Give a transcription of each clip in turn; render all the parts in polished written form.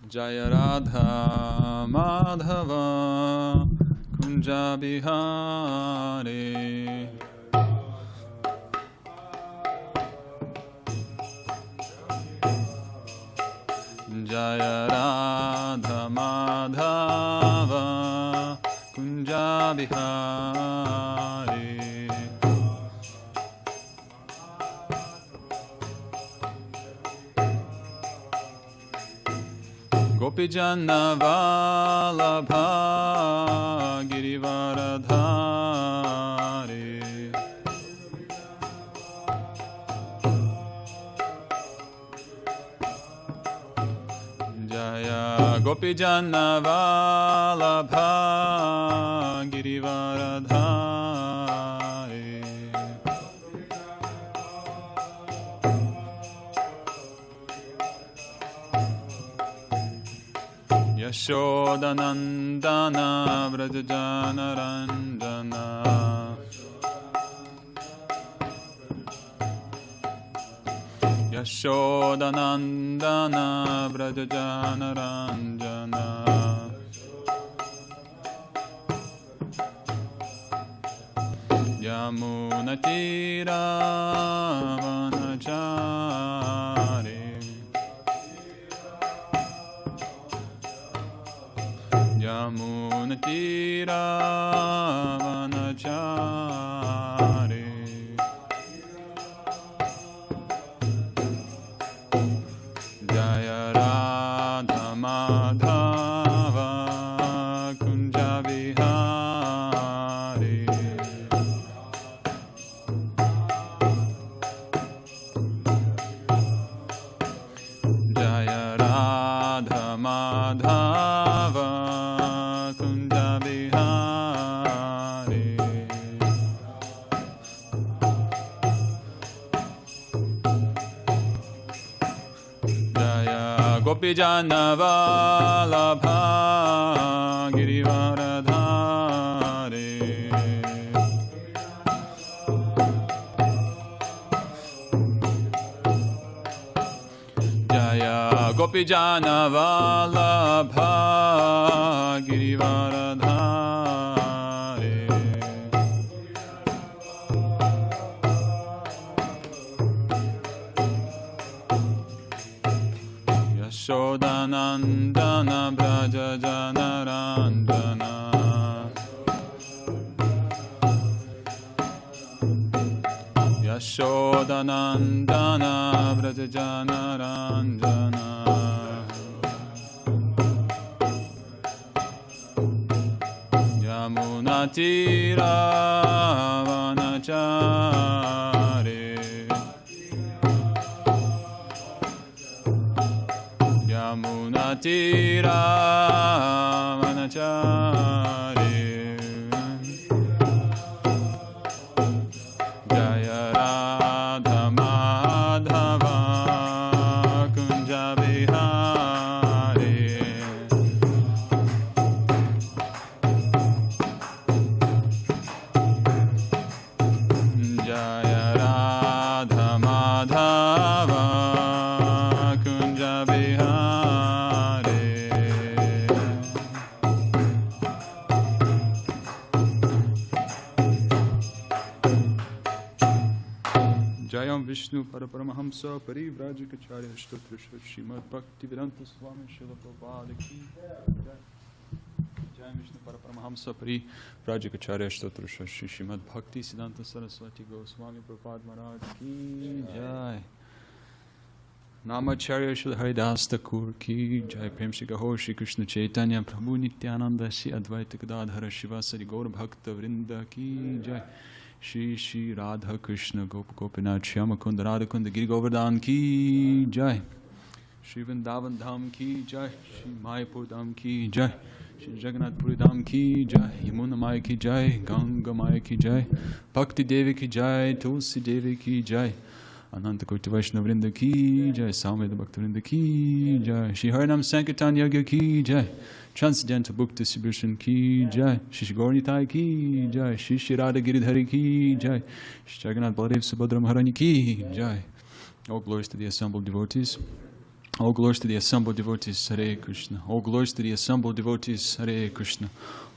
Jaya Radha Madhava Kunja Bihari. Jaya Radha Madhava Kunja Bihari. Gopijana Vallabha Girivaradhari. Jaya Gopijana Vallabha Girivaradhari. Yashodanandana Vrajajana Ranjana. Yashodanandana Vrajajana Ranjana. Yamunatira Vanachari. Yamunatira Vanachari. Jaya Radha Madhava Kunja Bihari. Jaya Radha Madhava Kunja Bihari. Jaya Gopijana Vallabha Girivaradhari. Jaya Gopijana Vallabha Girivaradhari. Yashodanandana Vrajajana Ranjana. Yashodanandana Vrajajana Ranjana. Yamunatira Vanachari. Yamunatira Vanachari. Jaya Radha Madhava Kunja Bihari. Jaya Radha Madhava Kunja Bihari. Jayam Vishnu Paraparamahamsa Parivrajikacharya Stotra Srimad Bhakti Vedanta Swami Srila Prabhupada Ki Jai. Jayam Vishnu Paraparamahamsa Parivrajikacharya Stotra Srimad Bhakti Siddhanta Saraswati Goswami Prabhupada Maharaj Ki Jai. Namacharya Shri Haridas Thakur Ki Jai. Prem Shri Gahor Shri Krishna Chaitanya Prabhu Nityananda Shri Advaita Gadadhara Shivasari Gaur Bhakta Vrinda Ki Jai. Shri Shri Radha Krishna Gop Gopinath Shyama Kunda Radha Kunda Giri Govardhan Ki Jai. Shri Vrindavan Dham Ki Jai. Shri Mayapur Dham Ki Jai. Shri Jagannath Puri Dham Ki Jai. Yamuna Maya Ki Jai. Ganga Maya Ki Jai. Bhakti Devi Ki Jai. Tulsi Devi Ki Jai. Ananta Koti Vaishnava Vrinda Ki Jai. Samveda Bhakta Vrinda Ki Jai. Shri Harinam Sankirtan Yagya Ki Jai. Transcendental Book Distribution Ki Jai. Shri Gaur Nitai Ki Jai. Shri Shri Radha Giridhari Ki Jai. Shri Jagannath Baladev Subhadra Maharani Ki Jai. All glories to the assembled devotees. All glories to the assembled devotees, Hare Krishna. All glories to the assembled devotees, Hare Krishna.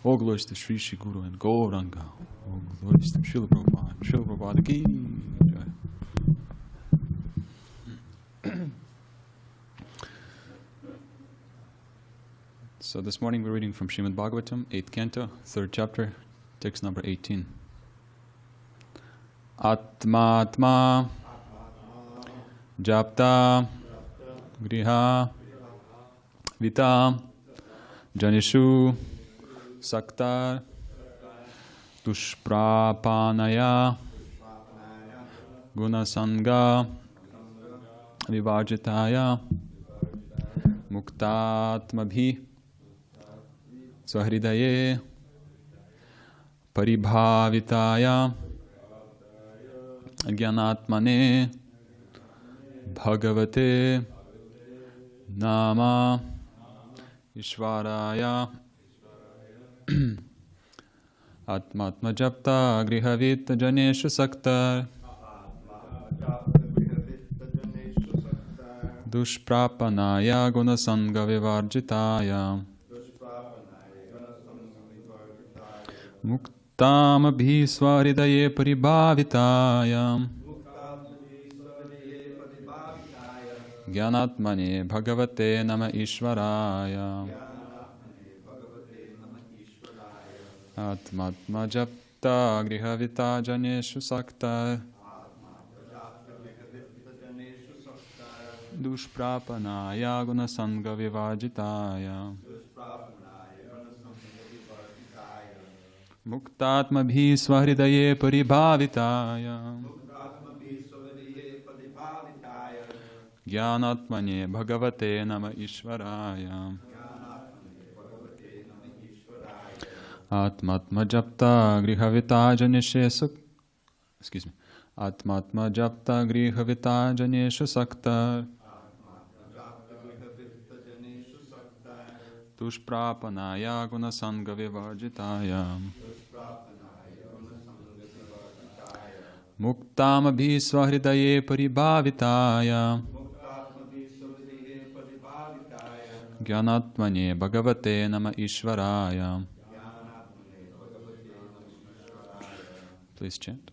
All glories to Sri Sri Guru and Gauranga. All glories to Srila Prabhupada. Srila Prabhupada ki jai. So this morning we're reading from Srimad Bhagavatam, 8th canto, 3rd chapter, text number 18. Atma Japta Griha Vita Janishu Saktar Dushprapanaya Gunasanga Vivajitaya Muktatmabhi Swahridaye Paribhavitaya Jnanatmane Bhagavate Nama Ishvaraya Atmatma Japta Grihavit Janeshu Saktar Dushprapanaya Gunasanga Vivarjitaya Muktam Abhiswaridaye Paribhavitaya Jnanatmane Bhagavate Nama Ishvaraya Atmatma Japta Grihavita Janeshu Sakta Dushprapanaya Gunasanga Vivajitaya Muktatmabhi Swahridaye Paribhavitaya Jnanatmane Bhagavate Nama Ishvaraya Atmatma Japta Grihavita Janeshu Atmatma Japta Grihavita Janeshu Sakta Dushprapanaya Gunasanga Vivarjitaya Muktam Abhiswahridaye Paribhavitaya Jnanatmane Bhagavate Nama Ishvaraya. Please chant.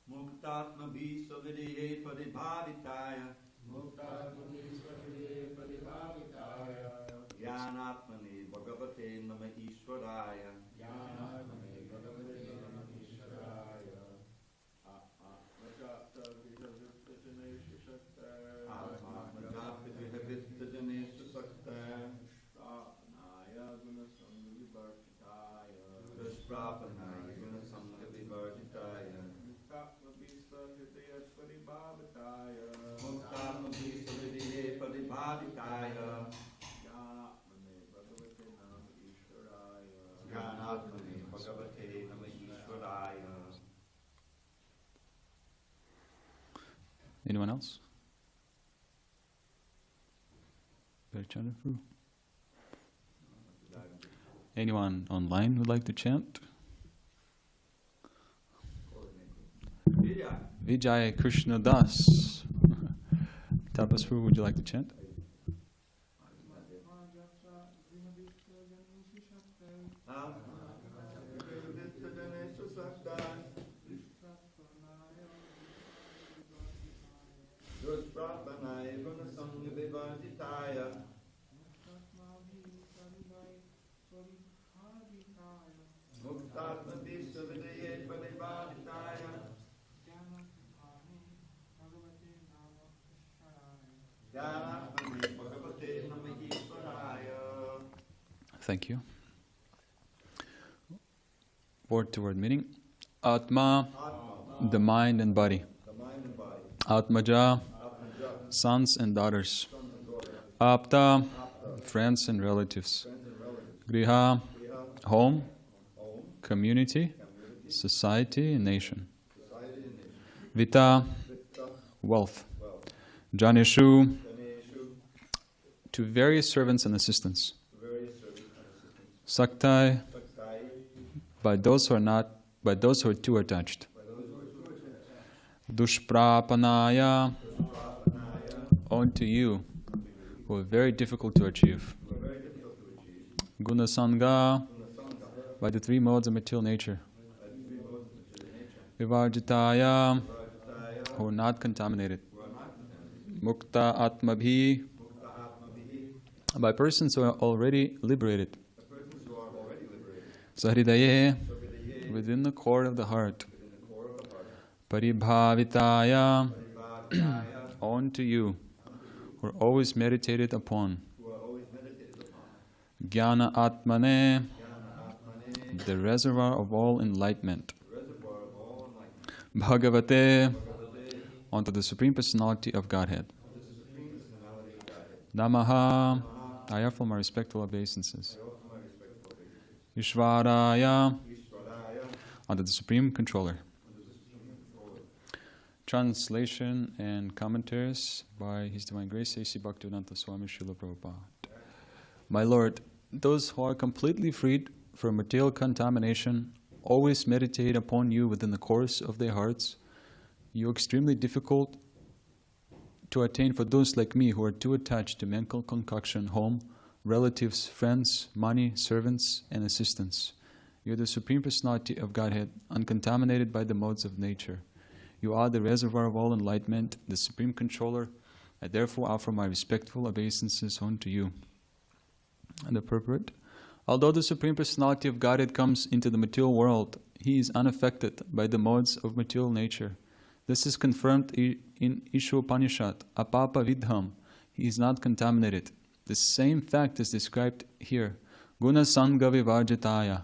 Muktatmabhi Swavidiye Paribhavitaya Jnanatmane Bhagavate Nama Ishvaraya Anyone else? Better chant it through. Anyone online would like to chant? Vijay Kṛṣṇa Das. Tapasru, would you like to chant? Thank you. Word to word meaning. Atma, the mind and body. Atmaja, sons and daughters. Apta, friends and relatives. Griha, home, community, society, and nation. Vita, wealth. Janeshu, to various servants and assistants. Saktai, by those who are too attached. Dushprapanaya, unto you, who are very difficult to achieve. Gunasanga, by the three modes of material nature. Vivarjitaya, who are not contaminated. Mukta atmabhi, by persons who are already liberated. Sahridaye, within the core of the heart. Paribhavitaya, unto you, who are always meditated upon. Jnana atmane, the reservoir of all enlightenment. Bhagavate, unto the Supreme Personality of Godhead. Namaha, I offer my respectful obeisances. Ishvaraya, unto the Supreme Controller. Translation and commentaries by His Divine Grace A.C. Bhaktivedanta Swami Srila Prabhupada. My Lord, those who are completely freed from material contamination always meditate upon you within the course of their hearts. You are extremely difficult to attain for those like me who are too attached to mental concoction, home, relatives, friends, money, servants, and assistants. You are the Supreme Personality of Godhead, uncontaminated by the modes of nature. You are the reservoir of all enlightenment, the Supreme Controller. I therefore offer my respectful obeisances unto you. And the purport: although the Supreme Personality of Godhead comes into the material world, He is unaffected by the modes of material nature. This is confirmed in Ishopanishad, apapa vidham, He is not contaminated. The same fact is described here, guna sanga vivarjitaya.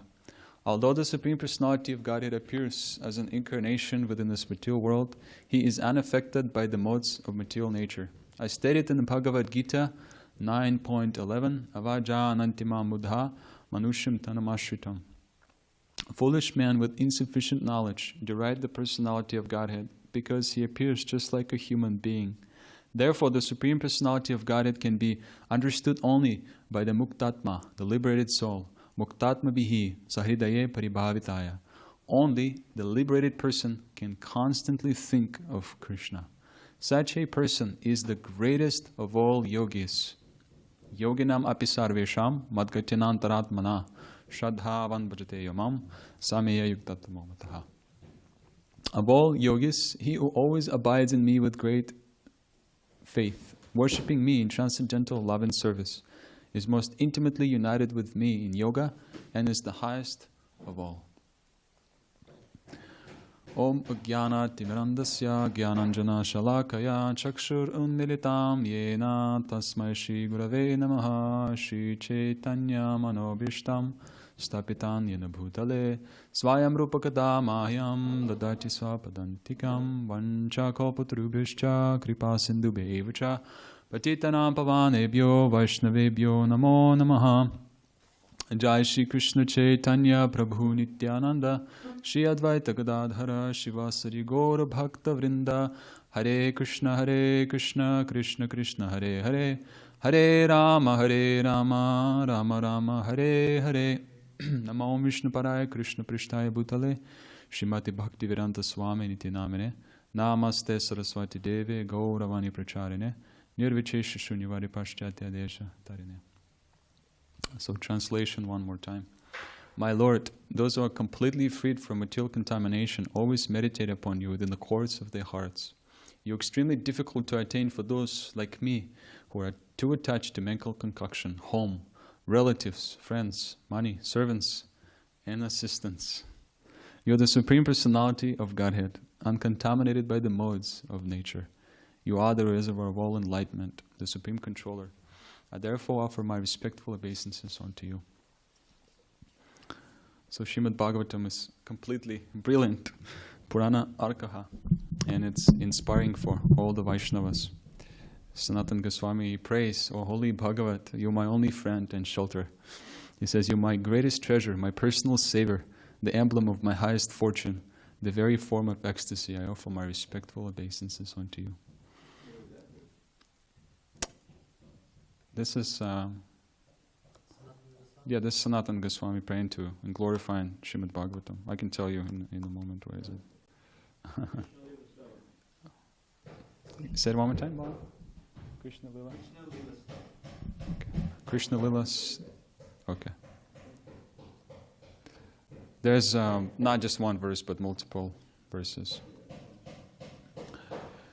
Although the Supreme Personality of Godhead appears as an incarnation within this material world, He is unaffected by the modes of material nature. I stated in the Bhagavad Gita 9.11, avaja anantima mudha manusham tanamashritam. A foolish man with insufficient knowledge derived the personality of Godhead because he appears just like a human being. Therefore, the Supreme Personality of Godhead can be understood only by the muktatma, the liberated soul. Muktatma bihi sahridaye paribhavitaya. Only the liberated person can constantly think of Kṛṣṇa. Such a person is the greatest of all yogis. Yoginam apisarvesham madgatinantaratmana shadhavan bhajate yamam sameya yuktatamamataha. Of all yogis, he who always abides in me with great faith, worshipping me in transcendental love and service, is most intimately united with me in yoga and is the highest of all. Om Ajnana Timirandasya Jnananjana Shalakaya Chakshur Unmilitam Yena Tasmai Shri Gurave Namaha Shri Chaitanya Manobishtam Stapitan Yena Bhutale Svayam Rupakada Mahyam Dadati Swapadantikam Vanchakopatrubhishcha Kripa Sindhu Bevacha Patitanam Pavanebhyo Vaishnavebhyo Namo Namaha. Jai Shri Kṛṣṇa Chaitanya Prabhu Nityananda Shri Advaita Gadadhara Shivasari Gaura Bhakta Vrinda Hare Kṛṣṇa Kṛṣṇa Kṛṣṇa Hare Hare Hare Rama Rama Rama Hare Hare Namo Vishnu Paraya Kṛṣṇa Prishtaya Bhutale Srimati Bhakti Vedanta Swami Niti Namine Namaste Saraswati Deve Gauravani Pracharine Nirvichesha Shunyvari Paschatya Desha Tarine. So translation one more time. My Lord, those who are completely freed from material contamination always meditate upon you within the courts of their hearts. You are extremely difficult to attain for those like me who are too attached to mental concoction, home, relatives, friends, money, servants, and assistants. You are the Supreme Personality of Godhead, uncontaminated by the modes of nature. You are the reservoir of all enlightenment, the Supreme Controller. I therefore offer my respectful obeisances unto you. So Srimad Bhagavatam is completely brilliant, Purana Arkaha, and it's inspiring for all the Vaishnavas. Sanatana Goswami prays, O holy Bhagavat, you're my only friend and shelter. He says, you're my greatest treasure, my personal savior, the emblem of my highest fortune, the very form of ecstasy. I offer my respectful obeisances unto you. This is, this is Sanatana Goswami praying to and glorifying Srimad Bhagavatam. I can tell you in a moment where is it. Say it one more time, Bob. Krishna Lila. Okay. Krishna Lilas. Okay. There's not just one verse, but multiple verses.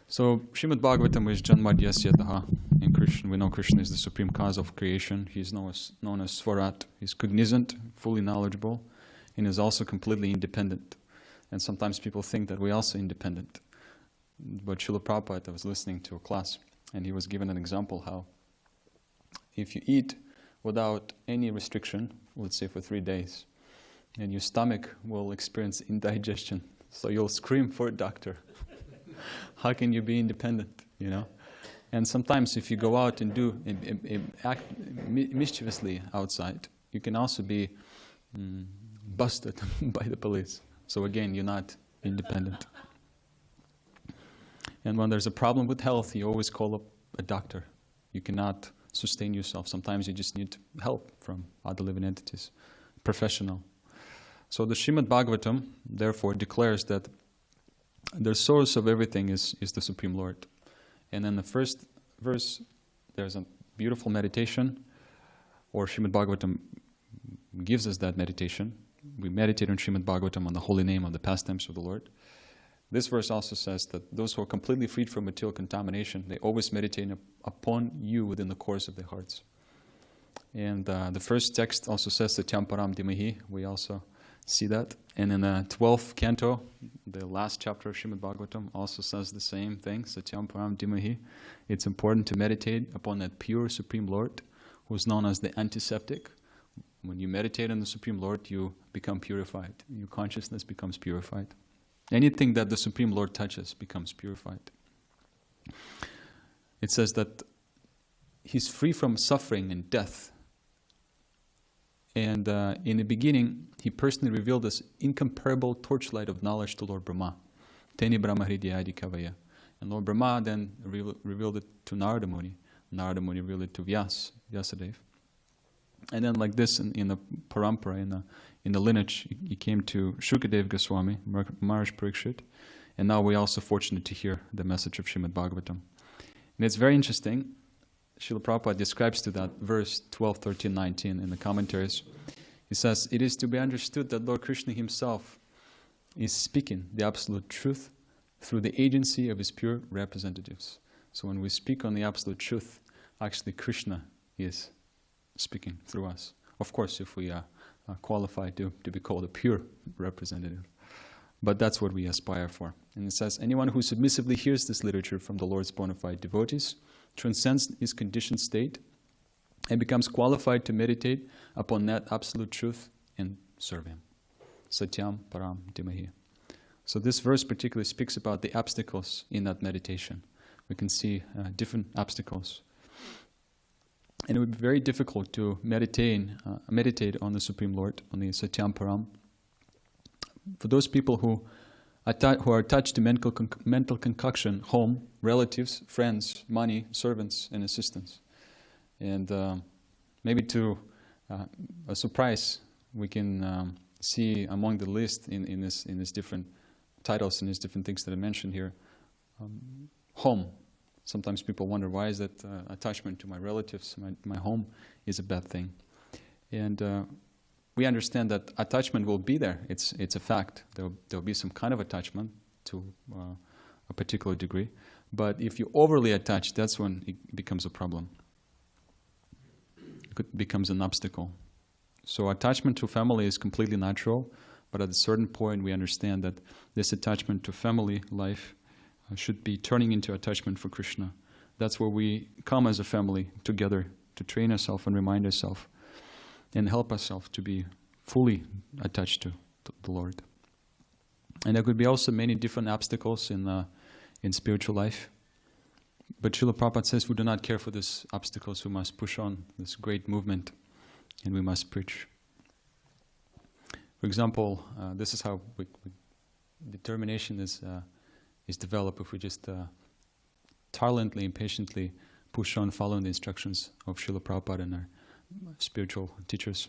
So Srimad Bhagavatam is Janmadyasya Daha. In Krishna, we know Krishna is the supreme cause of creation. He is known as Svarat. He's cognizant, fully knowledgeable, and is also completely independent. And sometimes people think that we're also independent. But Srila Prabhupada, I was listening to a class, and he was given an example how if you eat without any restriction, let's say for 3 days, and your stomach will experience indigestion, so you'll scream for a doctor. How can you be independent, you know? And sometimes if you go out and act mischievously outside, you can also be busted by the police. So again, you're not independent. And when there's a problem with health, you always call up a doctor. You cannot sustain yourself. Sometimes you just need help from other living entities, professional. So the Srimad Bhagavatam, therefore, declares that the source of everything is the Supreme Lord. And in the first verse, there's a beautiful meditation, or Srimad Bhagavatam gives us that meditation. We meditate on Srimad Bhagavatam on the holy name of the pastimes of the Lord. This verse also says that those who are completely freed from material contamination, they always meditate upon you within the course of their hearts. And the first text also says Satyam Param Dimahi. We also see that. And in the 12th canto, the last chapter of Srimad Bhagavatam also says the same thing, Satyam Param Dimahi. It's important to meditate upon that pure Supreme Lord, who is known as the antiseptic. When you meditate on the Supreme Lord, you become purified. Your consciousness becomes purified. Anything that the Supreme Lord touches becomes purified. It says that He's free from suffering and death. And in the beginning, He personally revealed this incomparable torchlight of knowledge to Lord Brahma. Teni Brahma Hridayadi Kavaya. And Lord Brahma then revealed it to Narada Muni. Narada Muni revealed it to Vyasadeva. And then like this in the parampara, in the lineage, he came to Shukadeva Goswami, Maharaj Parikshit, and now we're also fortunate to hear the message of Srimad Bhagavatam. And it's very interesting. Srila Prabhupada describes to that verse 12, 13, 19 in the commentaries. He says, it is to be understood that Lord Krishna Himself is speaking the absolute truth through the agency of His pure representatives. So when we speak on the absolute truth, actually Krishna is speaking through us. Of course, if we are qualified to be called a pure representative. But that's what we aspire for. And it says, anyone who submissively hears this literature from the Lord's bona fide devotees transcends his conditioned state and becomes qualified to meditate upon that absolute truth and serve Him. Satyam Param Dimahi. So this verse particularly speaks about the obstacles in that meditation. We can see different obstacles. And it would be very difficult to meditate on the Supreme Lord, on the Satyam Param. For those people who are attached to mental concoction, home, relatives, friends, money, servants, and assistants. And maybe to a surprise, we can see among the list in this different titles and these different things that I mentioned here, home. Sometimes people wonder, why is that attachment to my relatives, my home, is a bad thing. And we understand that attachment will be there. It's a fact. There'll be some kind of attachment to a particular degree. But if you overly attach, that's when it becomes a problem. It becomes an obstacle. So attachment to family is completely natural, but at a certain point we understand that this attachment to family life should be turning into attachment for Krishna. That's where we come as a family together to train ourselves and remind ourselves and help ourselves to be fully attached to the Lord. And there could be also many different obstacles in spiritual life. But Srila Prabhupada says we do not care for these obstacles. We must push on this great movement and we must preach. For example, this is how determination is developed if we just tolerantly and patiently push on following the instructions of Srila Prabhupada and our spiritual teachers.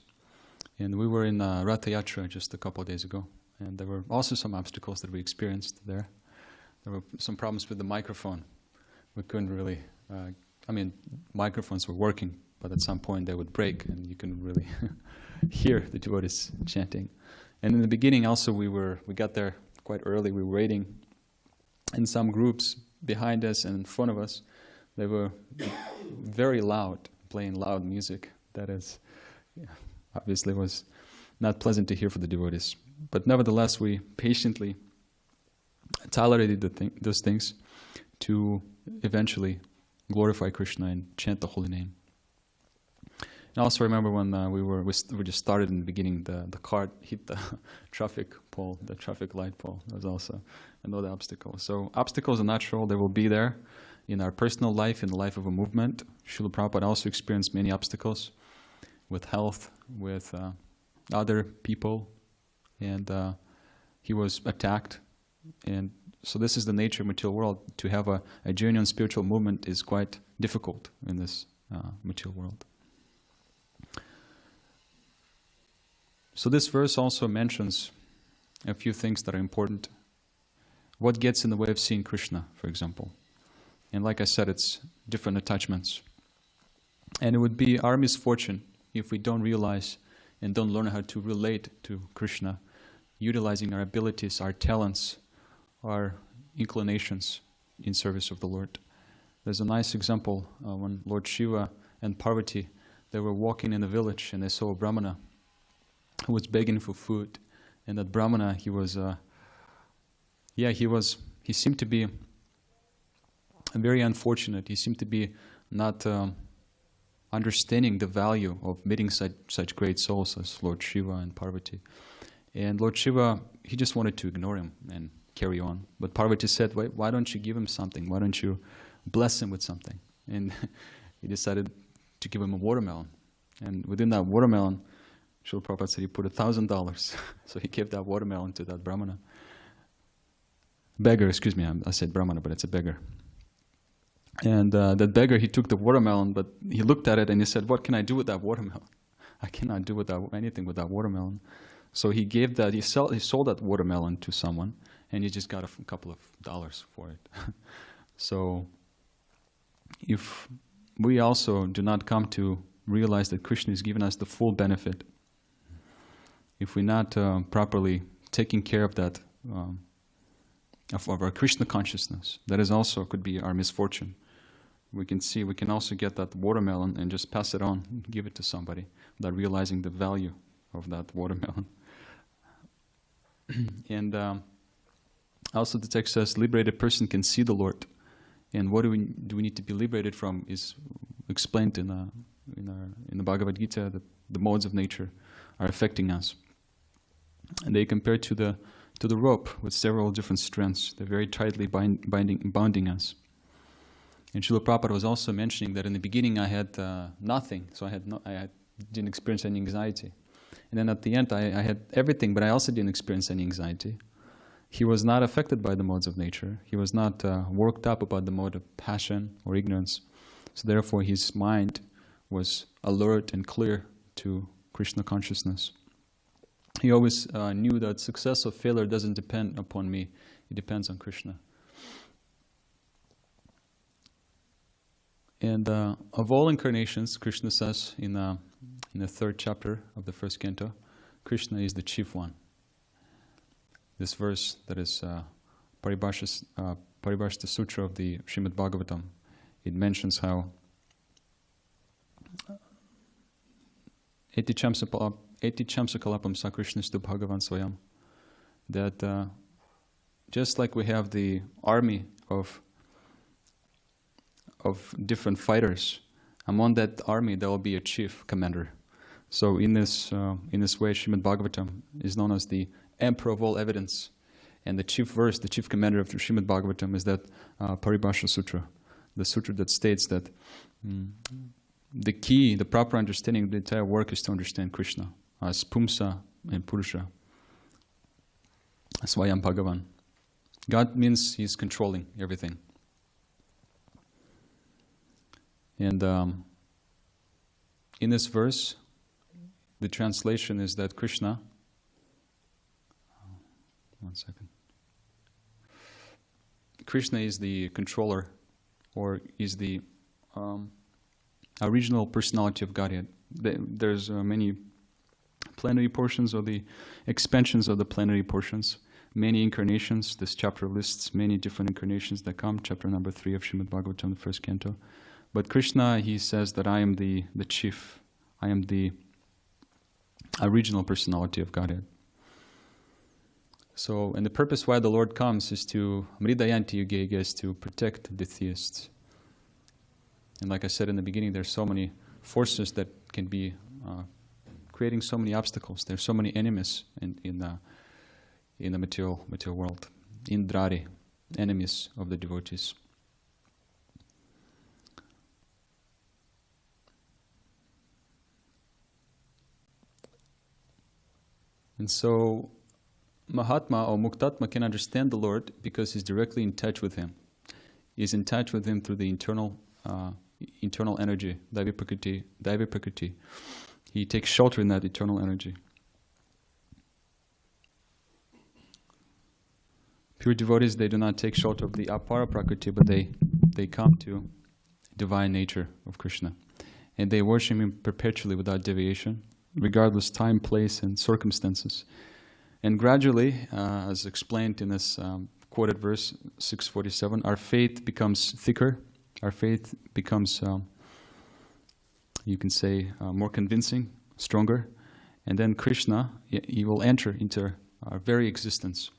And we were in Ratha Yatra just a couple of days ago, and there were also some obstacles that we experienced there. There were some problems with the microphone. We couldn't really, microphones were working, but at some point they would break and you couldn't really hear the devotees chanting. And in the beginning also we got there quite early, we were waiting in some groups behind us and in front of us. They were very loud, playing loud music. That is, obviously was not pleasant to hear for the devotees. But nevertheless, we patiently tolerated those things to eventually glorify Kṛṣṇa and chant the holy name. And I also remember when we just started in the beginning, the cart hit the traffic light pole. That was also another obstacle. So obstacles are natural, they will be there in our personal life, in the life of a movement. Srila Prabhupada also experienced many obstacles with health, with other people, and he was attacked. And so this is the nature of material world. To have a genuine spiritual movement is quite difficult in this material world. So this verse also mentions a few things that are important. What gets in the way of seeing Kṛṣṇa, for example? And like I said, it's different attachments. And it would be our misfortune if we don't realize and don't learn how to relate to Kṛṣṇa, utilizing our abilities, our talents, our inclinations in service of the Lord. There's a nice example when Lord Shiva and Parvati, they were walking in a village and they saw a Brahmana who was begging for food. And that Brahmana, he seemed to be very unfortunate. He seemed to be not understanding the value of meeting such great souls as Lord Shiva and Parvati. And Lord Shiva, he just wanted to ignore him and carry on. But Parvati said, why don't you give him something? Why don't you bless him with something? And he decided to give him a watermelon. And within that watermelon, Srila Prabhupada said he put $1,000. So he gave that watermelon to that Brahmana. Beggar, excuse me, I said Brahmana, but it's a beggar. And that beggar, he took the watermelon, but he looked at it and he said, what can I do with that watermelon? I cannot do anything with that watermelon. So he gave that, he sold that watermelon to someone, and he just got a couple of dollars for it. So if we also do not come to realize that Kṛṣṇa has given us the full benefit, if we're not properly taking care of that, of our Kṛṣṇa consciousness, that is also could be our misfortune. We can also get that watermelon and just pass it on, give it to somebody, without realizing the value of that watermelon. And also the text says, liberated person can see the Lord. And what do we need to be liberated from is explained in the Bhagavad Gita, that the modes of nature are affecting us. And they compare to the rope with several different strands. They're very tightly bounding us. And Srila Prabhupada was also mentioning that in the beginning I had nothing, so I didn't experience any anxiety. And then at the end I had everything, but I also didn't experience any anxiety. He was not affected by the modes of nature. He was not worked up about the mode of passion or ignorance. So therefore his mind was alert and clear to Kṛṣṇa consciousness. He always knew that success or failure doesn't depend upon me. It depends on Kṛṣṇa. And of all incarnations, Kṛṣṇa says in the third chapter of the first canto, Kṛṣṇa is the chief one. This verse that is Paribhashita Sutra of the Srimad Bhagavatam, it mentions how Eti Chamsakalapam Sa Kṛṣṇastu Bhagavan Swayam, that just like we have the army of different fighters, among that army there will be a chief commander. So in this way, Srimad Bhagavatam is known as the emperor of all evidence. And the chief verse, the chief commander of the Srimad Bhagavatam is that Paribhashita Sutra, the sutra that states that the key, the proper understanding of the entire work is to understand Kṛṣṇa as Pumsa and Purusha. Swayam Bhagavan. God means He's controlling everything. And in this verse, the translation is that Kṛṣṇa, Kṛṣṇa is the controller, or is the original personality of Godhead. There's many plenary portions, or the expansions of the plenary portions, many incarnations. This chapter lists many different incarnations that come, chapter number 3 of Srimad Bhagavatam, the first canto. But Kṛṣṇa, he says that I am the chief, I am the original personality of Godhead. So, and the purpose why the Lord comes is to, Mridayanti Yuge, is to protect the theists. And like I said in the beginning, there's so many forces that can be creating so many obstacles. There's so many enemies in the material world. Indrari, enemies of the devotees. And so Mahatma or Muktatma can understand the Lord because he's directly in touch with him. He's in touch with him through the internal energy, Daivi Prakriti. He takes shelter in that eternal energy. Pure devotees, they do not take shelter of the Apara Prakriti, but they come to divine nature of Kṛṣṇa. And they worship him perpetually without deviation, regardless time, place, and circumstances. And gradually, as explained in this quoted verse 647, our faith becomes thicker, our faith becomes, you can say, more convincing, stronger, and then Kṛṣṇa, he will enter into our very existence.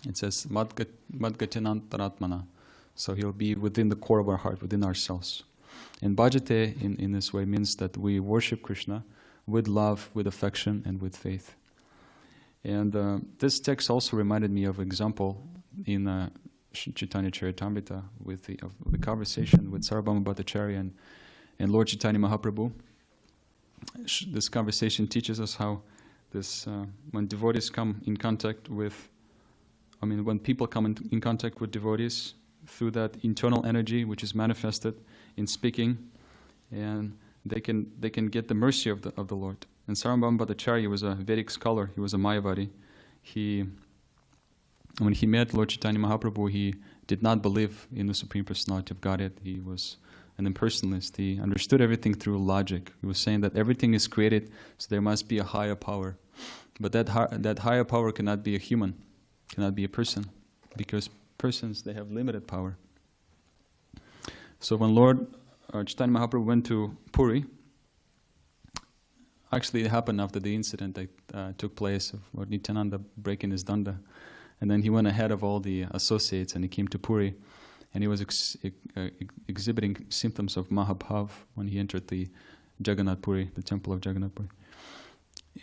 It says, Madgatinantaratmana, so he'll be within the core of our heart, within ourselves. And bhajate in this way means that we worship Kṛṣṇa with love, with affection, and with faith. And this text also reminded me of an example in Chaitanya Charitamrita with the conversation with Sarvabhauma Bhattacharya and Lord Chaitanya Mahaprabhu. This conversation teaches us how this when devotees come in contact with, when people come in contact with devotees through that internal energy which is manifested in speaking, and they can get the mercy of the Lord. And Sarvabhauma Bhattacharya was a Vedic scholar. He was a Mayavadi. When he met Lord Chaitanya Mahaprabhu, he did not believe in the Supreme Personality of Godhead. He was an impersonalist. He understood everything through logic. He was saying that everything is created, so there must be a higher power. But that higher power cannot be a human, cannot be a person, because persons, they have limited power. So when Lord Chaitanya Mahaprabhu went to Puri, actually it happened after the incident that took place of Lord Nityananda breaking his danda. And then he went ahead of all the associates and he came to Puri, and he was exhibiting symptoms of Mahabhav when he entered the Jagannath Puri, the temple of Jagannath Puri.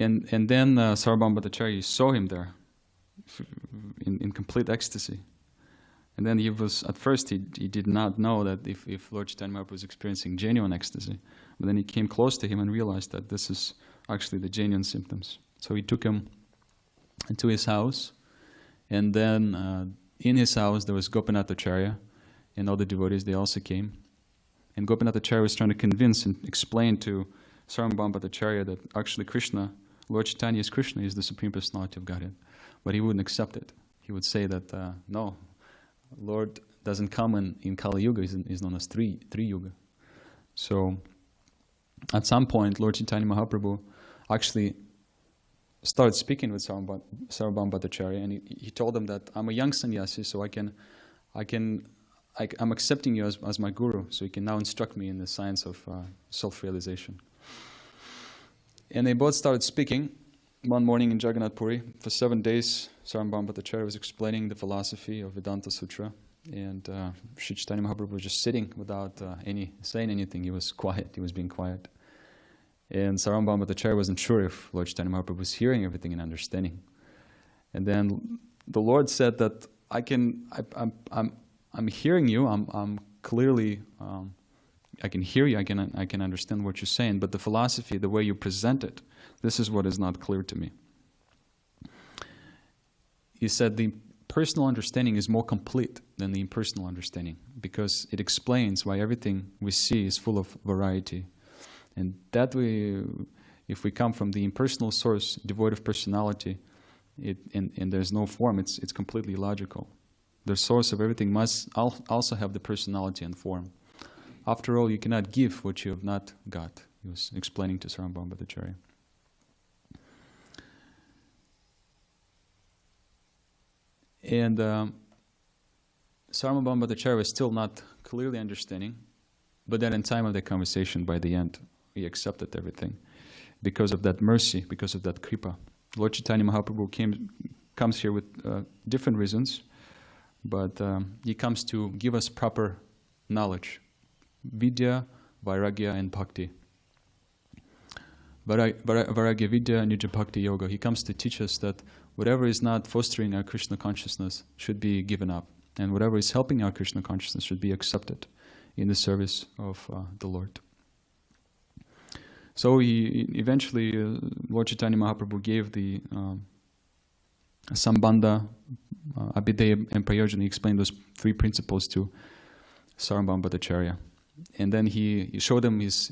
And then Sarvabhauma Bhattacharya saw him there in complete ecstasy. And then at first he did not know that if Lord Chaitanya Mahaprabhu was experiencing genuine ecstasy. But then he came close to him and realized that this is actually the genuine symptoms. So he took him into his house, and then in his house there was Gopinath Acharya, and all the devotees, they also came. And Gopinath Acharya was trying to convince and explain to Sarvabhauma Bhattacharya that actually Kṛṣṇa, Lord Chaitanya is Kṛṣṇa, is the Supreme Personality of Godhead. But he wouldn't accept it. He would say that, no, Lord doesn't come in Kali Yuga, he's known as Tri Yuga. So at some point, Lord Chaitanya Mahaprabhu actually started speaking with Sarvabhauma Bhattacharya, and he told him that I'm a young sannyasi, so I'm accepting you as my guru, so you can now instruct me in the science of self-realization. And they both started speaking one morning in Jagannath Puri. For 7 days, Sarvabhauma Bhattacharya was explaining the philosophy of Vedanta Sutra, and Sri Chaitanya Mahaprabhu was just sitting without saying anything. He was quiet, he was being quiet. And Sarvabhauma Bhattacharya wasn't sure if Lord Chaitanya Mahaprabhu was hearing everything and understanding. And then the Lord said that I'm hearing you. I'm clearly, I can hear you. I can understand what you're saying. But the philosophy, the way you present it, this is what is not clear to me. He said the personal understanding is more complete than the impersonal understanding, because it explains why everything we see is full of variety. And that way, if we come from the impersonal source, devoid of personality, and there's no form, it's completely illogical. The source of everything must also have the personality and form. After all, you cannot give what you have not got. He was explaining to Sarvabhauma Bhattacharya. And Sarvabhauma Bhattacharya was still not clearly understanding, but then in time of the conversation, by the end, he accepted everything because of that mercy, because of that kripa. Lord Chaitanya Mahaprabhu comes here with different reasons, but he comes to give us proper knowledge: vidya, vairagya, and bhakti. Vairagya, vidya, nija bhakti yoga. He comes to teach us that whatever is not fostering our Krishna consciousness should be given up, and whatever is helping our Krishna consciousness should be accepted in the service of the Lord. So he eventually, Lord Chaitanya Mahaprabhu gave the Sambandha, Abhideya, and Prayojana. He explained those three principles to Sarvabhauma Bhattacharya. And then he showed him his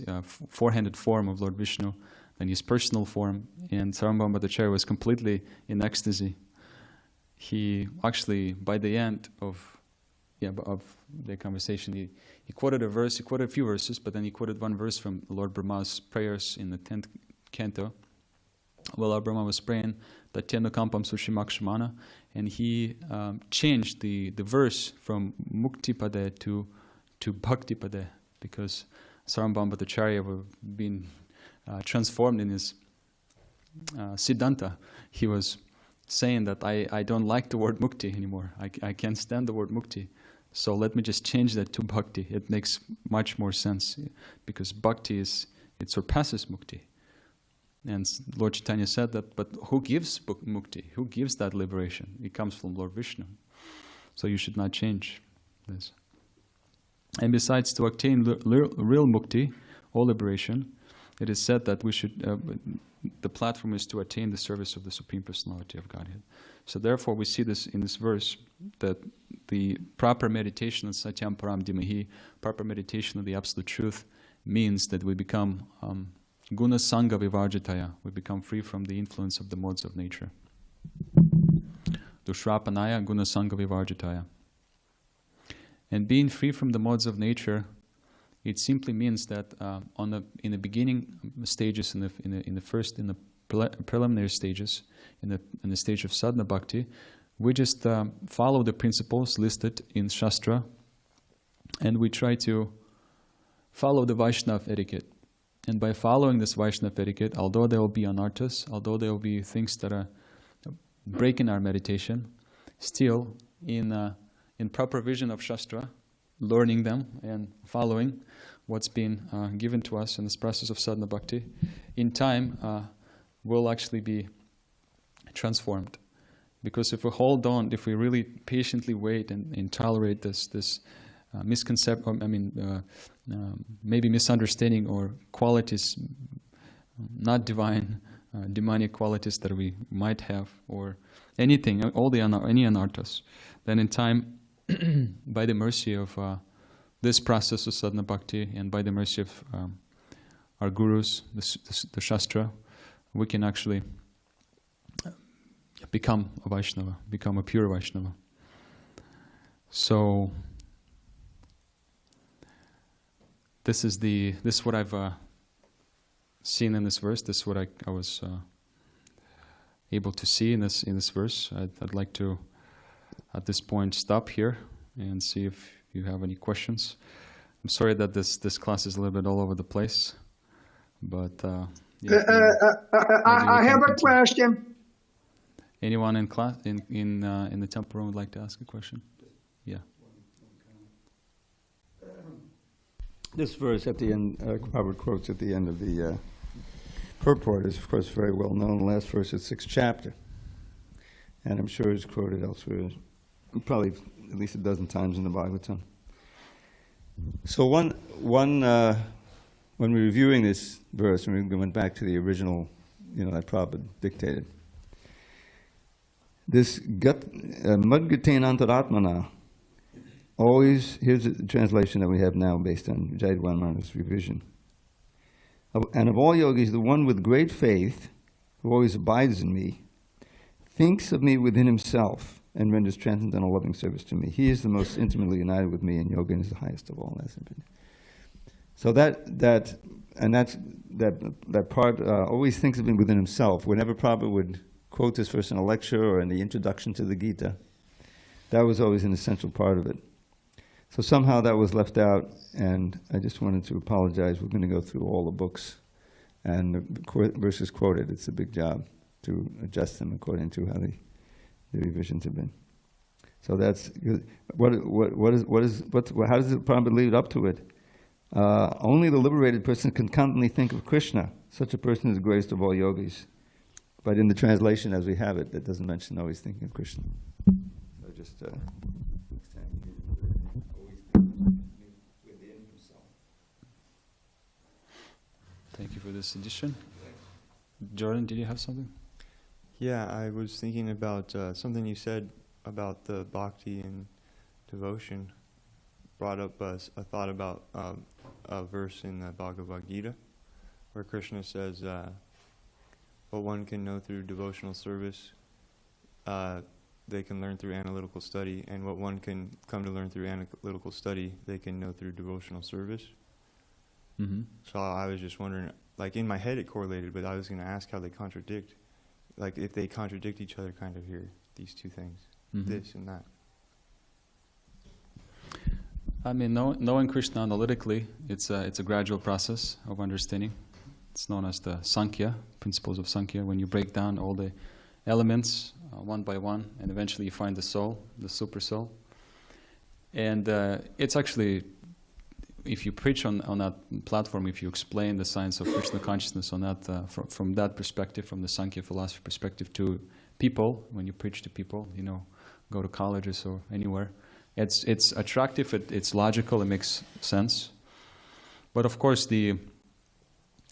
four-handed form of Lord Vishnu, and his personal form, and Sarvabhauma Bhattacharya was completely in ecstasy. He actually, by the end of the conversation, he quoted a verse, he quoted a few verses, but then he quoted one verse from Lord Brahma's prayers in the 10th canto. Well, Lord Brahma was praying, Tatyena Kampam Sushimakshamana, and he changed the verse from Mukti Pade to Bhakti Pade, because Sarvabhauma Bhattacharya were being transformed in his Siddhanta. He was saying that I don't like the word Mukti anymore. I can't stand the word Mukti. So let me just change that to Bhakti. It makes much more sense, because Bhakti it surpasses Mukti. And Lord Chaitanya said that, but who gives Mukti? Who gives that liberation? It comes from Lord Vishnu. So you should not change this. And besides, to attain real Mukti, or liberation, it is said that we should, the platform is to attain the service of the Supreme Personality of Godhead. So therefore we see this in this verse, that the proper meditation of Satyam Param Dhimahi, proper meditation of the Absolute Truth, means that we become Guna Sangha Vivarjitaya, we become free from the influence of the modes of nature. Dushrapanaya Guna Sangha Vivarjitaya. And being free from the modes of nature, it simply means that in the beginning stages, in the preliminary stages, in the stage of sadhana bhakti, we just follow the principles listed in Shastra, and we try to follow the Vaishnava etiquette. And by following this Vaishnava etiquette, although there will be anarthas, although there will be things that are breaking our meditation, still in proper vision of Shastra, learning them and following what's been given to us in this process of sadhana bhakti, in time will actually be transformed. Because if we hold on, if we really patiently wait and tolerate this misconception, maybe misunderstanding or qualities, not divine, demonic qualities that we might have, or anything, any anarthas, then in time, by the mercy of this process of sadhana bhakti, and by the mercy of our gurus, the Shastra, we can actually become a Vaishnava, become a pure Vaishnava. So this is what I've seen in this verse. This is what I was able to see in this verse. I'd like to, at this point, stop here and see if you have any questions. I'm sorry that this class is a little bit all over the place, but I have a question. Anyone in class in the temple room would like to ask a question? Yeah. This verse at the end, Robert quotes at the end of the purport, is of course very well known. The last verse of the 6th chapter, and I'm sure it's quoted elsewhere, probably at least a dozen times in the Bhagavatam. So when we're reviewing this verse, and we went back to the original, that Prabhupada dictated, This Madgatain Antaratmana, always, here's the translation that we have now based on Jai Dvijamani's revision. And of all yogis, the one with great faith, who always abides in me, thinks of me within himself and renders transcendental loving service to me. He is the most intimately united with me, and yoga is the highest of all. So that part always thinks of me within himself. Whenever Prabhupada would quote this verse in a lecture or in the introduction to the Gita, that was always an essential part of it. So somehow that was left out, and I just wanted to apologize. We're going to go through all the books and the verses quoted. It's a big job to adjust them according to how the revisions have been. So that's how does the Prabhupada lead up to it? Only the liberated person can constantly think of Kṛṣṇa. Such a person is the greatest of all yogis. But in the translation as we have it, that doesn't mention always thinking of Kṛṣṇa. So just next time you always think within himself. Thank you for this addition. Jordan, did you have something? Yeah, I was thinking about something you said about the bhakti and devotion. Brought up a thought about a verse in the Bhagavad Gita where Kṛṣṇa says, what one can know through devotional service, they can learn through analytical study, and what one can come to learn through analytical study, they can know through devotional service. Mm-hmm. So I was just wondering, like in my head it correlated, but I was going to ask how they contradict, like if they contradict each other kind of here, these two things, this and that. I mean, knowing Kṛṣṇa analytically, it's a gradual process of understanding. It's known as the Sankhya, principles of Sankhya, when you break down all the elements one by one, and eventually you find the soul, the super soul. And it's actually, if you preach on that platform, if you explain the science of Kṛṣṇa consciousness on that, from that perspective, from the Sankhya philosophy perspective to people, when you preach to people, go to colleges or anywhere, it's attractive, it's logical, it makes sense. But of course, the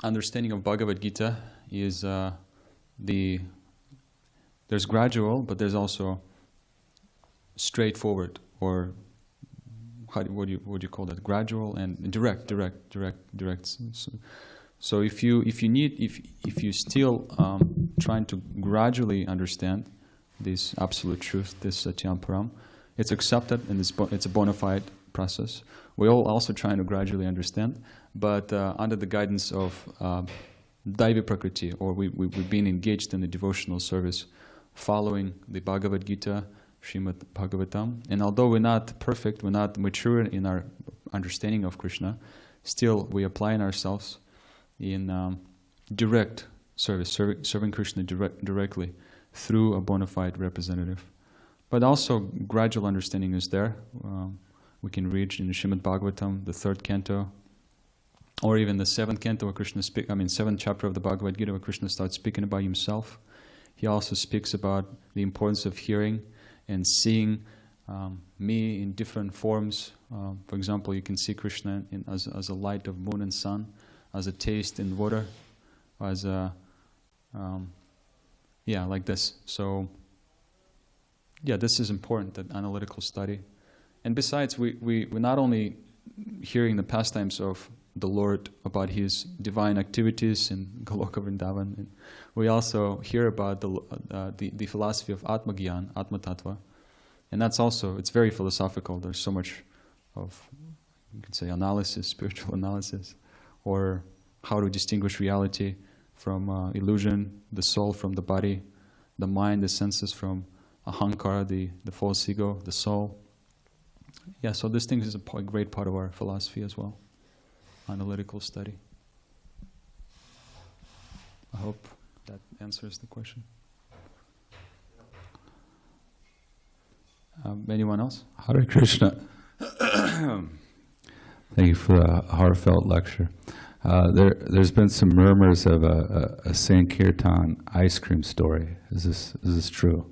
understanding of Bhagavad Gita is there's gradual, but there's also straightforward, or what do you call that? Gradual and direct. So if you still trying to gradually understand this absolute truth, this Satyam Param, it's accepted and it's a bona fide process. We're all also trying to gradually understand, but under the guidance of Daivi Prakriti, or we've been engaged in the devotional service, following the Bhagavad Gita, Srimad Bhagavatam. And although we're not perfect, we're not mature in our understanding of Kṛṣṇa, still we apply ourselves in direct service, serving Kṛṣṇa directly through a bona fide representative. But also gradual understanding is there. We can reach in the Srimad Bhagavatam, the 3rd canto, or even the 7th canto where Kṛṣṇa 7th chapter of the Bhagavad Gita where Kṛṣṇa starts speaking about himself. He also speaks about the importance of hearing and seeing me in different forms. For example, you can see Kṛṣṇa as a light of moon and sun, as a taste in water, as a like this. So this is important, that analytical study. And besides, we're not only hearing the pastimes of the Lord about His divine activities in Goloka Vrindavan, we also hear about the philosophy of Atma-gyan, Atma-tattva. And that's also, it's very philosophical. There's so much of, you could say, analysis, spiritual analysis, or how to distinguish reality from illusion, the soul from the body, the mind, the senses from ahankara, the false ego, the soul. So this thing is a great part of our philosophy as well, analytical study. I hope that answers the question. Anyone else? Hare Kṛṣṇa. Thank you for a heartfelt lecture. There's been some murmurs of a Sankirtan ice cream story. Is this true?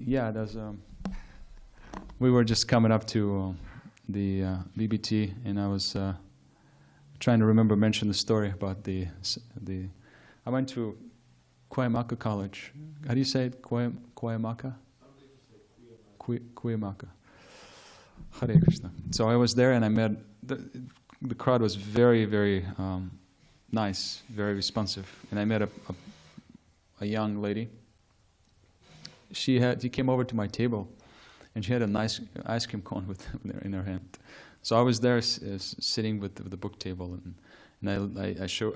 There's. We were just coming up to the BBT, and I was trying to mention the story about the. I went to Kuyamaka College. How do you say it? Kuyamaka? Kuyamaka. Hare Krishna. So I was there and I met, the crowd was very, very nice, very responsive. And I met a young lady. She came over to my table and she had a nice ice cream cone in her hand. So I was there sitting with the book table, and I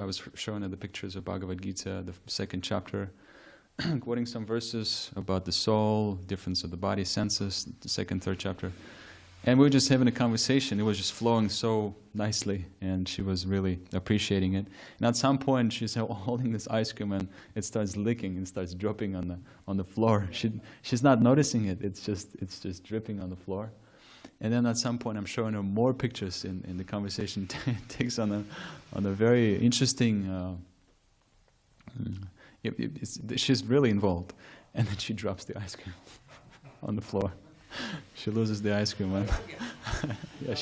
was showing her the pictures of Bhagavad Gita, the second chapter, quoting some verses about the soul, difference of the body, senses, the second, third chapter. And we were just having a conversation. It was just flowing so nicely, and she was really appreciating it. And at some point, she's holding this ice cream, and it starts licking and starts dropping on the floor. She's not noticing it. It's just dripping on the floor. And then at some point, I'm showing her more pictures in the conversation. Takes on a very interesting. She's really involved, and then she drops the ice cream on the floor. She loses the ice cream. Yeah,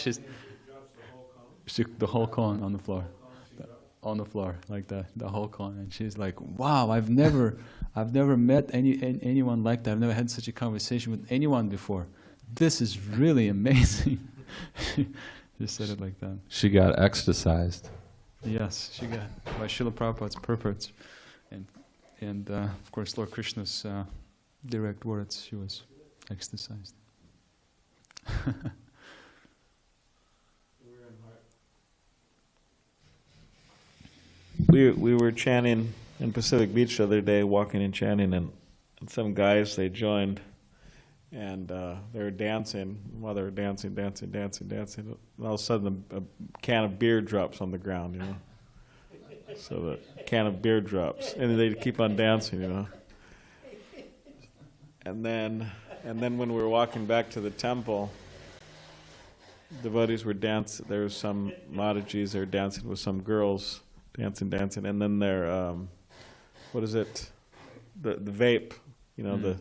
the whole cone on the floor, like that, the whole cone. And she's like, "Wow, I've never met anyone like that. I've never had such a conversation with anyone before. This is really amazing." She said it like that. She got ecstasized. Yes, she got by Srila Prabhupada's purports, and of course Lord Krishna's direct words. She was ecstasized. We were chanting in Pacific Beach the other day, walking and chanting, and some guys, they joined, and they were dancing. While they were dancing, and all of a sudden a can of beer drops on the ground, you know. So the can of beer drops, and they keep on dancing, you know. And then when we were walking back to the temple, devotees were dancing. There were some Madhajis, they were dancing with some girls, dancing, and then their, what is it? The vape, you know,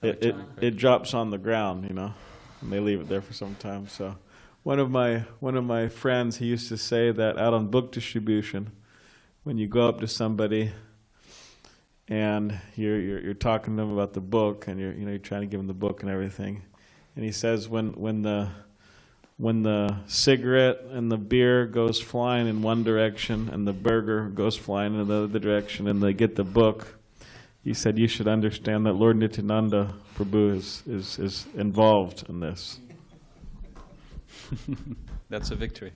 it drops on the ground, you know, and they leave it there for some time. So one of my friends, he used to say that out on book distribution, when you go up to somebody and you're talking to them about the book, and you're trying to give them the book and everything, and he says when the cigarette and the beer goes flying in one direction and the burger goes flying in the other direction, and they get the book, he said you should understand that Lord Nityananda Prabhu is involved in this. That's a victory.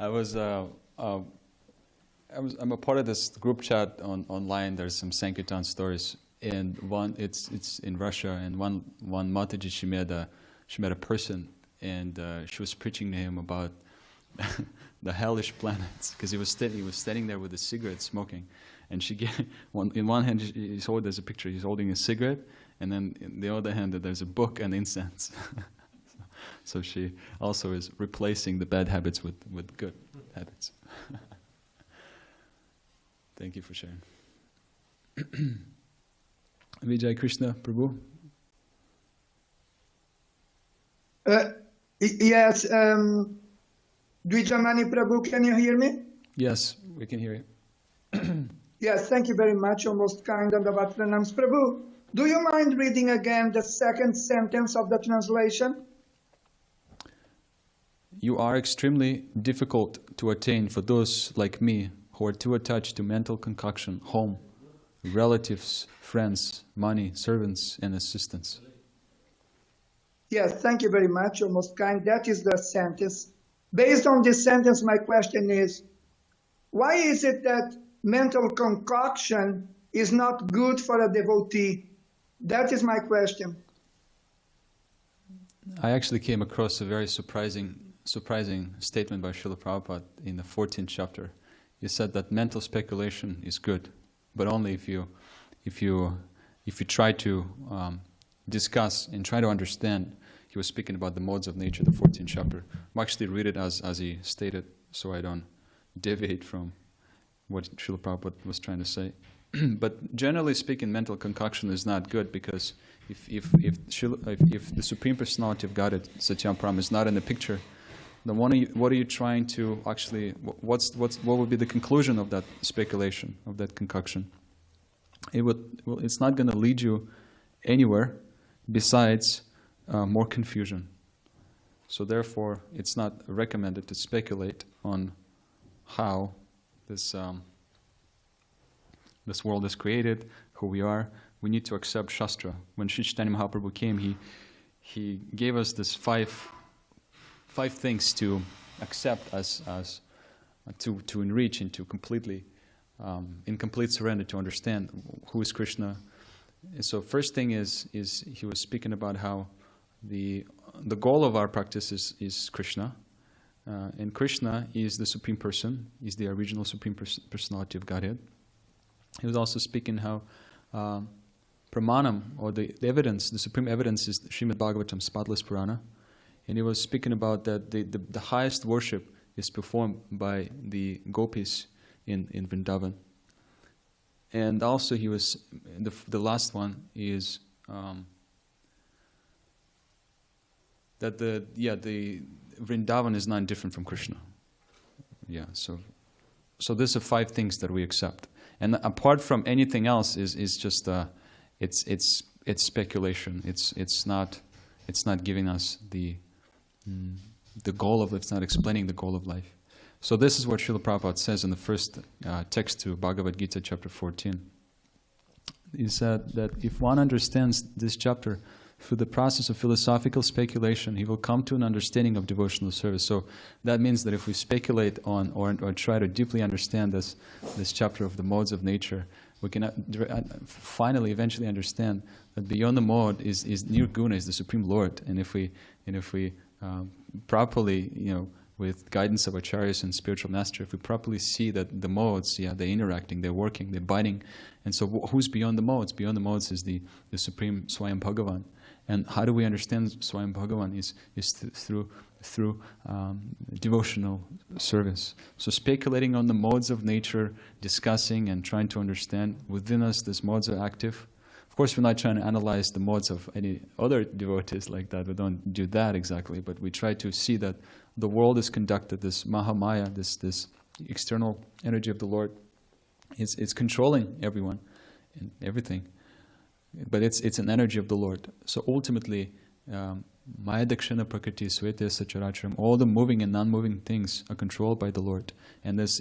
I'm a part of this group chat online. There's some Sankirtan stories, and it's in Russia, and one Mataji, she met a person, and she was preaching to him about the hellish planets, because he was standing there with a cigarette smoking, and in one hand there's a picture, he's holding a cigarette, and then in the other hand there's a book and incense. So she also is replacing the bad habits with good habits. Thank you for sharing. Vijay Krishna Prabhu. Yes, Dvijamani Prabhu, can you hear me? Yes, we can hear you. Yes, thank you very much, O most kind and Abhat Pranams Prabhu. Do you mind reading again the second sentence of the translation? You are extremely difficult to attain for those like me who are too attached to mental concoction, home, relatives, friends, money, servants, and assistants. Yes, thank you very much, O most kind. That is the sentence. Based on this sentence, my question is, why is it that mental concoction is not good for a devotee? That is my question. I actually came across a very surprising statement by Srila Prabhupada in the 14th chapter. He said that mental speculation is good, but only if you try to discuss and try to understand. He was speaking about the modes of nature, the 14th chapter. I'll actually read it as he stated, so I don't deviate from what Srila Prabhupada was trying to say. But generally speaking, mental concoction is not good, because if the Supreme Personality of Godhead, Satyam Param, is not in the picture, then what are you trying to actually, what would be the conclusion of that speculation, of that concoction? It's not going to lead you anywhere besides more confusion. So therefore, it's not recommended to speculate on how this world is created, who we are. We need to accept Shastra. When Sri Chaitanya Mahaprabhu came, he gave us this five things to accept as to enrich and to completely, in complete surrender, to understand who is Kṛṣṇa. So first thing is he was speaking about how the goal of our practice is Kṛṣṇa, and Kṛṣṇa is the Supreme Person, is the original Supreme Personality of Godhead. He was also speaking how Pramanam, or the evidence, the supreme evidence, is Srimad Bhagavatam, spotless Purana, and he was speaking about that the highest worship is performed by the gopis in Vrindavan. And also he was, the last one is that the Vrindavan is not different from Kṛṣṇa. Yeah, so these are five things that we accept. And apart from anything else is just it's speculation. It's not giving us the goal of, it's not explaining the goal of life. So this is what Srila Prabhupada says in the first text to Bhagavad Gita, chapter 14. He said that if one understands this chapter through the process of philosophical speculation, he will come to an understanding of devotional service. So that means that if we speculate on or try to deeply understand this chapter of the modes of nature, we can finally, eventually understand that beyond the mode is Nirguna, is the Supreme Lord. And if we properly, with guidance of acharyas and spiritual master, if we properly see that the modes, they're interacting, they're working, they're binding. And so who's beyond the modes? Beyond the modes is the Supreme Swayam Bhagavan. And how do we understand Swayam Bhagavan is through devotional service. So speculating on the modes of nature, discussing and trying to understand within us these modes are active. Of course, we're not trying to analyze the modes of any other devotees like that. We don't do that exactly, but we try to see that the world is conducted, this Mahamaya, this external energy of the Lord, it's controlling everyone and everything. But it's an energy of the Lord. So ultimately, Maya Dakshina Prakriti Swete Sacharacharam, all the moving and non-moving things are controlled by the Lord. And this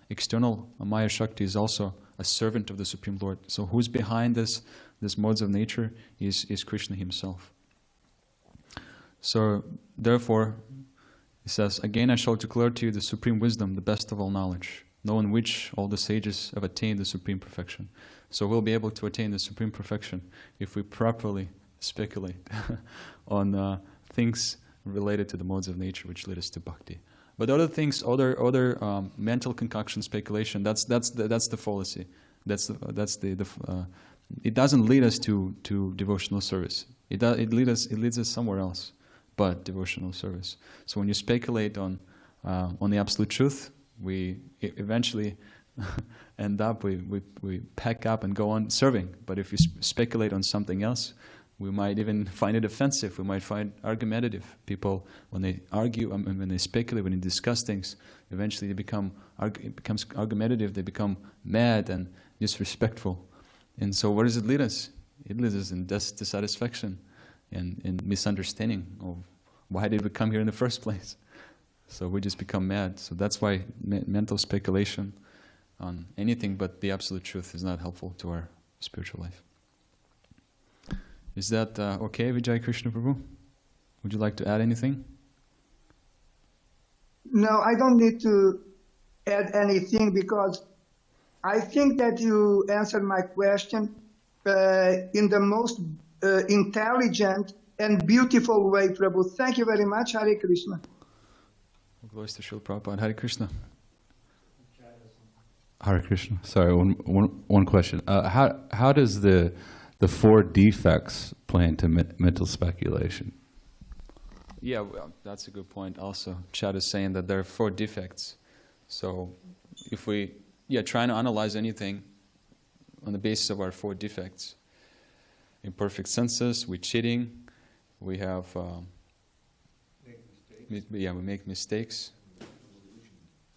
external Maya Shakti is also a servant of the Supreme Lord. So who's behind this modes of nature is Kṛṣṇa himself. So therefore, he says, again I shall declare to you the supreme wisdom, the best of all knowledge, knowing which all the sages have attained the supreme perfection. So we'll be able to attain the supreme perfection if we properly speculate on things related to the modes of nature which lead us to bhakti. But other things, other mental concoction speculation, that's the fallacy. It doesn't lead us to devotional service. It leads us somewhere else, but devotional service. So when you speculate on the absolute truth, we eventually end up, we pack up and go on serving. But if you speculate on something else, we might even find it offensive. We might find argumentative. People, when they argue, when they speculate, when they discuss things, eventually it becomes argumentative. They become mad and disrespectful. And so where does it lead us? It leads us in dissatisfaction and misunderstanding of why did we come here in the first place. So we just become mad. So that's why mental speculation on anything but the absolute truth is not helpful to our spiritual life. Is that okay, Vijay Krishna Prabhu? Would you like to add anything? No, I don't need to add anything because I think that you answered my question in the most intelligent and beautiful way, Prabhu. Thank you very much. Hare Krishna. Glories to Srila Prabhupada. Hare Krishna. Hare Krishna. Sorry, one question. How does the four defects play into mental speculation? Yeah, well, that's a good point also. Chad is saying that there are four defects. So if we, trying to analyze anything on the basis of our four defects, imperfect senses, we're cheating, we have we make mistakes,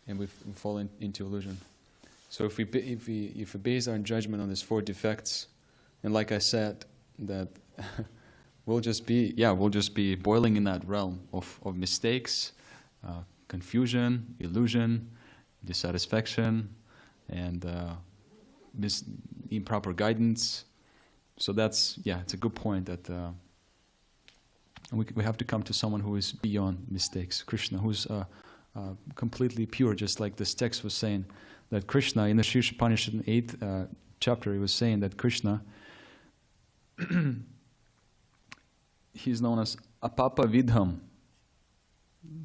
and we fall into illusion. So if we base our judgment on these 4 defects, and like I said, that we'll just be boiling in that realm of mistakes, confusion, illusion, dissatisfaction, and improper guidance. So it's a good point that we have to come to someone who is beyond mistakes, Kṛṣṇa, who's completely pure, just like this text was saying, that Kṛṣṇa, in the Shirsh Upanishad 8th chapter, he was saying that Kṛṣṇa, he's known as apapa vidham.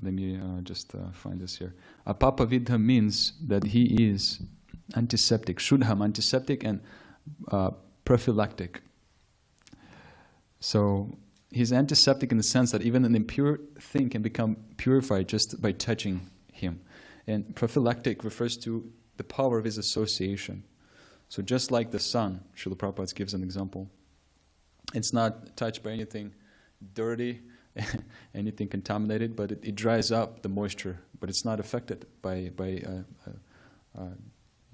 Let me just find this here. Apapa vidham means that he is antiseptic, shuddham, antiseptic, and prophylactic. So he's antiseptic in the sense that even an impure thing can become purified just by touching him. And prophylactic refers to the power of his association. So just like the sun, Srila Prabhupada gives an example, it's not touched by anything dirty, anything contaminated, but it dries up the moisture, but it's not affected by a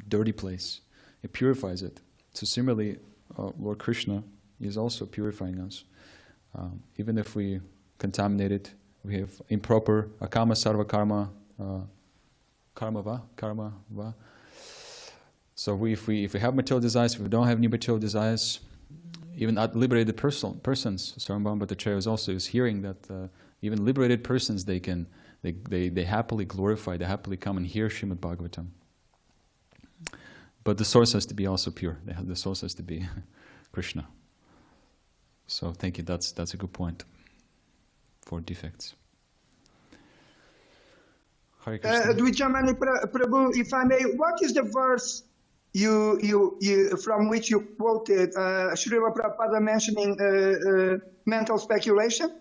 dirty place. It purifies it. So similarly, Lord Kṛṣṇa is also purifying us. Even if we contaminate it, we have improper akama sarva karma, karma va. So if we have material desires, if we don't have any material desires, even liberated persons, Sarvabhauma Bhattacharya is hearing that even liberated persons, they happily glorify, they happily come and hear Srimad Bhagavatam. But the source has to be also pure. The source has to be Kṛṣṇa. So thank you. That's a good point for defects. Hare Krishna. Dvijamani Prabhu, if I may, what is the verse you from which you quoted Srila Prabhupada mentioning mental speculation?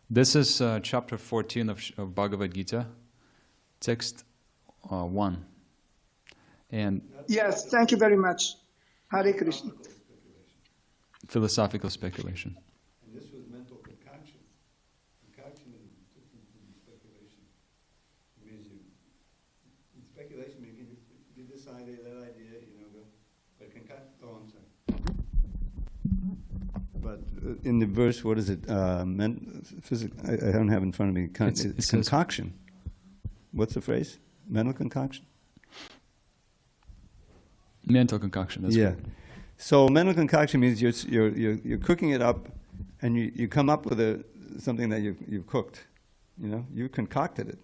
This is chapter 14 of Bhagavad Gita, text 1. And yes, thank you very much. Hare Krishna. Philosophical speculation. And this was mental concoction. Concoction is different from speculation. It means in speculation means you get this idea, that idea, but concoction, I'm sorry. But in the verse, what is it? I don't have it in front of me. It's concoction. What's the phrase? Mental concoction? Mental concoction, that's right. So mental concoction means you're cooking it up, and you come up with something that you've cooked. You concocted it.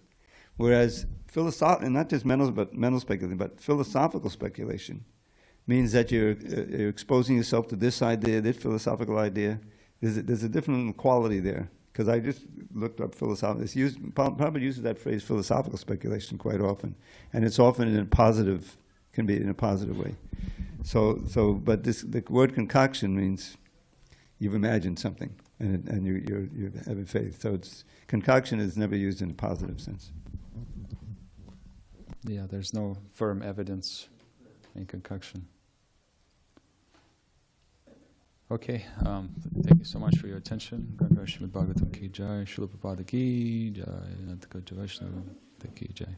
Whereas and not just mental speculation, but philosophical speculation means that you're exposing yourself to this idea, this philosophical idea. There's a different quality there. Because I just looked up philosophical. Prabhupada uses that phrase philosophical speculation quite often, and it's often can be in a positive way. But the word concoction means you've imagined something, and you're having faith. So concoction is never used in a positive sense. Yeah, there's no firm evidence in concoction. Okay, thank you so much for your attention. Srimad Bhagavatam ki jai, Srila Prabhupada ki jai, Ananta Vaishnava ki jai.